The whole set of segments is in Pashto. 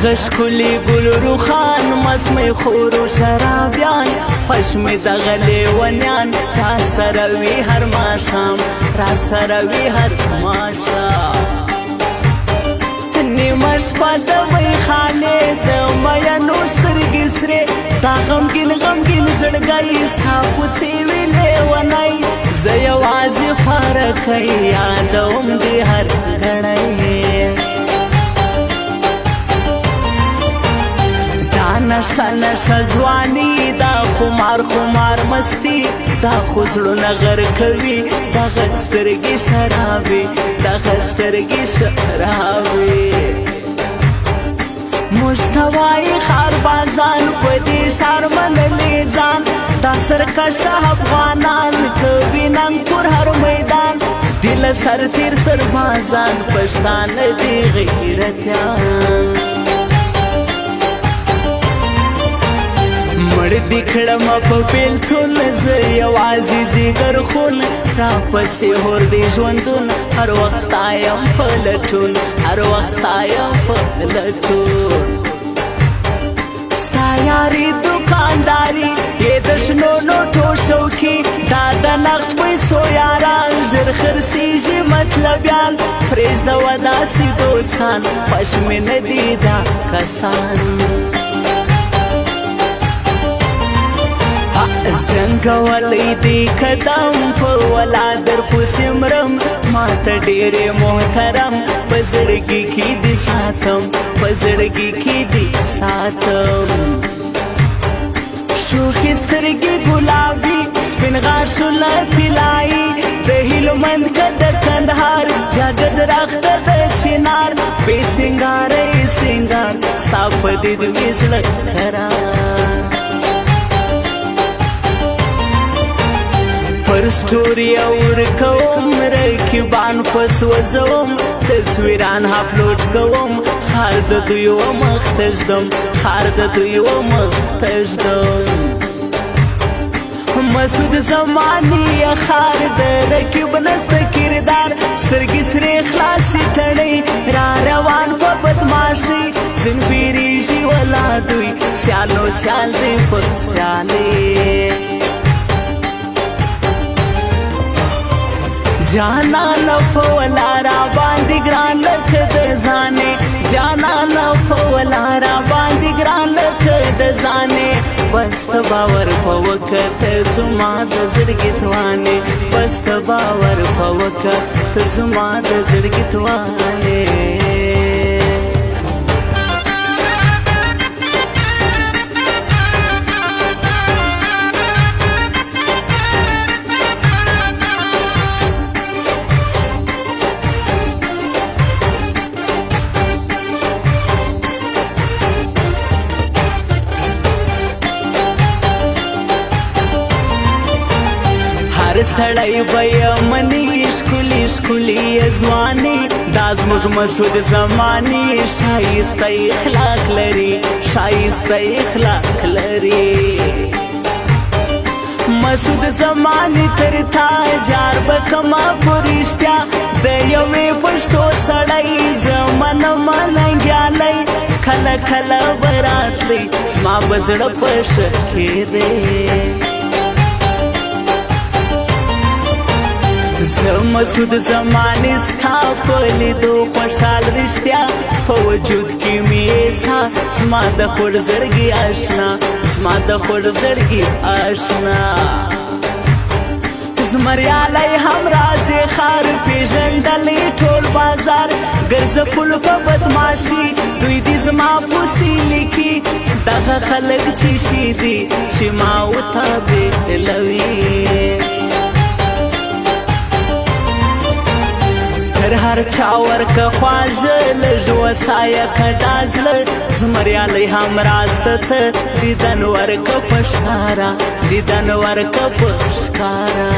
دغه ښکلي ګل روخان مسمې خورو شرابیان خوش مې دغه لیونیان را سره وي هر ماښام را سره وي هر ماښام نیمه شپه د میخانې د مینو سترګې سرې دا غمګین غمګین زړګی ستا کوڅې وي لیونی زه یوازې خوارکی یادوم دې هر ګړی دا نشه نشه ځواني دا خمار خمار مستی دا خو زړونه غر کوي دغه سترګې شرابې دغه سترګې شرابې موږ ته وایي ښاربازان په دې ښار منلې ځان دا سرکشه افغانان کوي ننګ پر هر میدان دي له سر تېر سربازان پښتانه دي غیرتیان مړ دې کړم په بېلتون زه یوازې ځیګر خون راپسې هور دې ژوندون هر وخت ستایم په لټون هر وخت ستایم په لټون ستا یاري دوکانداري یې د شنو نوټو شوکي دا د نغد پیسو یاران ژر خرڅېږي مطلبیان پرېږدوه داسې دوستان خوښ مې نه دي دا کسان زنګولی دی قدم په ولا در پسې مرم ما ته ډېرې محترم په زړګي کې دې ساتم په زړګي کې دې ساتم شوخې سترګې ګلابي سپین غاښونه طلایي د هلمند که د کندهار جګ درخته د چنار بې سینګاره یې سینګار ستا په دې دوې زړه قرار پر سټوري ورکوم رقیبان پس وزوم تصویران اپلوډ کوم خار د دوی و مخ ته ږدم خار د دوی و مخ ته ږدم مسعود زماني خار د رقیب نسته کردار سترګې سرې خلاصې تړی را روان په بدماشي ځین بیریږي ولا دوی سیالو سیال دی په سیالې جانانا پولا را باندې ګران لکه د ځانې جانانا پولا را باندې ګران لکه د ځانې بس ته باور په وکړه ته زما د زړګي توانې بس ته باور په وکړه ته زما د زړګي توانې سړی به یمني ښکلي ښکلي ځواني دا زموږ مسعود زماني ښایسته اخلاق لري ښایسته اخلاق لري مسعود زماني تر تا جار به کما په رښتیا د یوې پښتو سړی زمانه ملنګیالی کله کله به راتلی زما به زړه په ښه کېدی زه مسعود زماني ستا په لیدو خوشحال رښتیا په وجود کې مې احساس زما د خوږ زړګي اشنا زما د خوږ زړګي اشنا زمریالی هم راځي ښار پېژندلی ټول بازار ګرځه پل په بدماشي دوی دې زما پسې لیکي دغه خلک چې شي دي چې ما ورته بېلوي تر هر چا ورکه خواږه لږ وسایه که دا زړه زمریالی هم راسته ته دیدن ورکه په ښکاره دیدن ورکه په ښکاره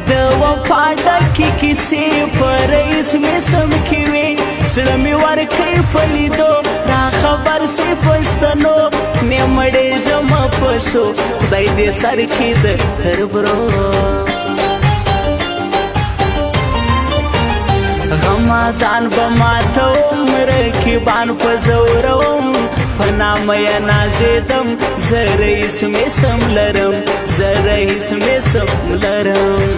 د وفا ډکې کیسې په رئیس مې سم کې وې زړه مې ورکوي په لیدو را خبر سي پښتنو نیمړېږم په شو خدای دې سر کې د تربرو زما ځان به ماتوم رقیبان په زوروم په نامه یې نازېدم زه رئیس میسم لرم زه رئیس میسم لرم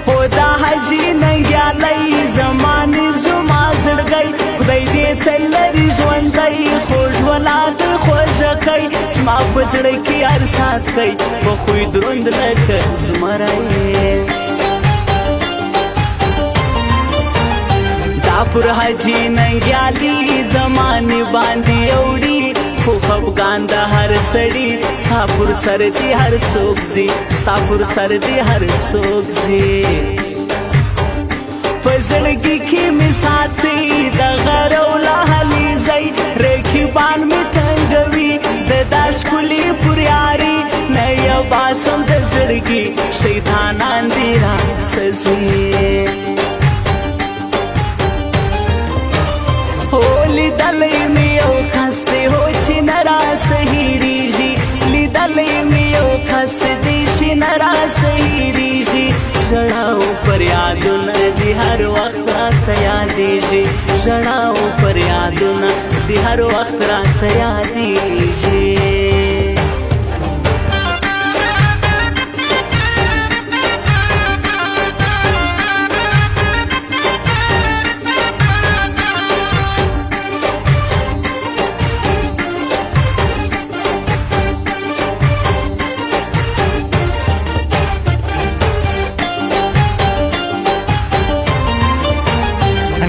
هو دا حاجي ننګیالی زمانې زما زړګی خدای دې تل لري ژوندی خوږ ولاد خوږه کوي زما په زړه کې هر ساعت کوي په خوی دروند لکه زمری دا پر حاجي ننګیالي زمانې باندې اوړي خو خفګان د هر سړي ستا پر سر دي هر څوک ځي ستا پر سر دي هر څوک ځي په زړګي کې مې ساتي د غرو لهلي ځای رقیبان مې تنګوي د دا ښکلي پر یاري نه یو باسم د زړګي شیطانان دي راسځي لیدلی می یو کس دی هو چې نه راسه هېرېږي لیدلی می یو کس دی چې نه راسه هېرېږي ژړا او فریادونه دي هر وخت راته یادېږي ژړا او فریادونه دي هر وخت راته یادېږي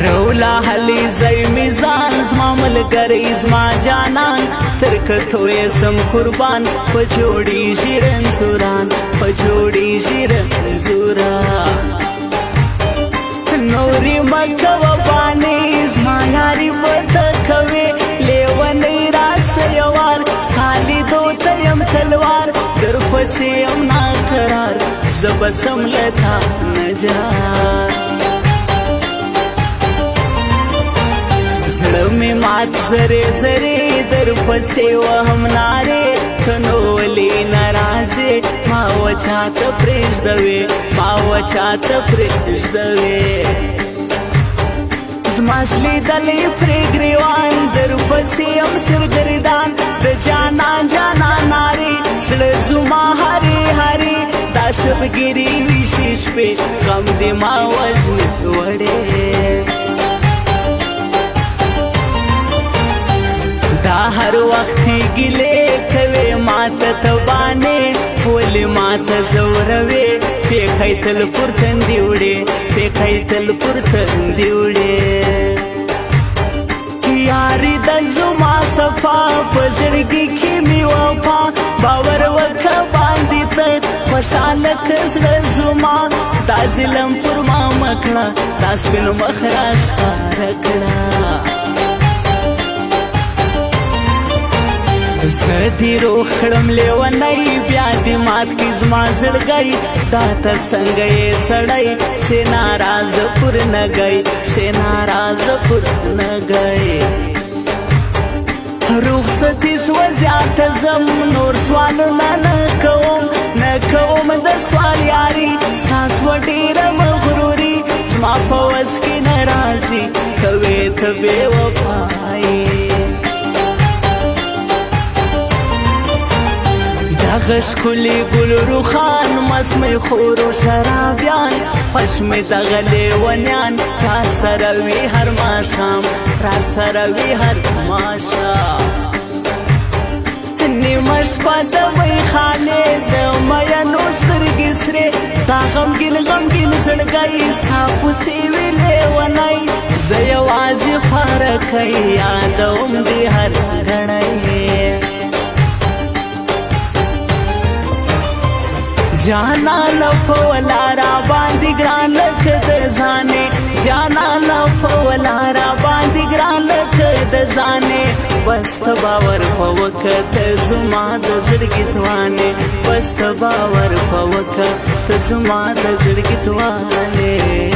رولا حلی زی میزان زما ملګری زما جانان تر کتو یې سم قربان په جوړیږي رنځوران په جوړیږي رنځوران نورې مکوه بانې زما یاري به ته کوې لیونۍ راسه یوار ستا لیدو ته یم تلوار در پسې یم ناقرار زه به سم له تا نجار زړه مې مات زرې زرې در پسې وهم نارې ته نو ولې ناراضې ما و چاته پرېږدوې ما و چاته پرېږدوې زما شلیدلی پرې ګریوان در پسې یم سرګردان د جانان جانان نارې زړه زما هرې هرې دا شبګیرې ویشي شپې غم دې ما وژنې وړې دا هر وختي ګلې کوي ماته تبانې ولې ماته زوروي پیکای تل پر تندې وړې پیکای تل پر تندې وړې یاري د زما صفا په زړګي کې مې وفا باور وکړه باندې ته خوشحاله که زړه زما دا ظلم پر ما مه کړه دا سپین مخ راښکاره کړه زه دې روغ کړم لیونی بیا دې مات کړي زما زړګی دا ته څنګه یې سړی سې ناراضه پر نه گی سې ناراضه پر نه گی رخصتي سوه زیاته ځم نور سوالونه نه کوم د سوال یاري ستا سوه ډېره مغروري زما په وس کې نه راځي کوې ته بې وفایي دغه ښکلي ګل روخان مست می خور و شرابیان خوش می دغه لیونیان را سره وي هر ماښام را سره وي هر ماښام نیمه شپه د میخانې د مینو سترګې سرې دا غمګین غمګین زړګی ستا پسې وي لیونی زه یوازې خواره کوي یادوم دې هر ګړی جانان په ولارا باندې ګران لکه د ځانې جانان په ولارا باندې ګران لکه د ځانې بس ته باور په وکړه ته زما د زړګي توانې بس ته باور په وکړه ته زما د زړګي توانې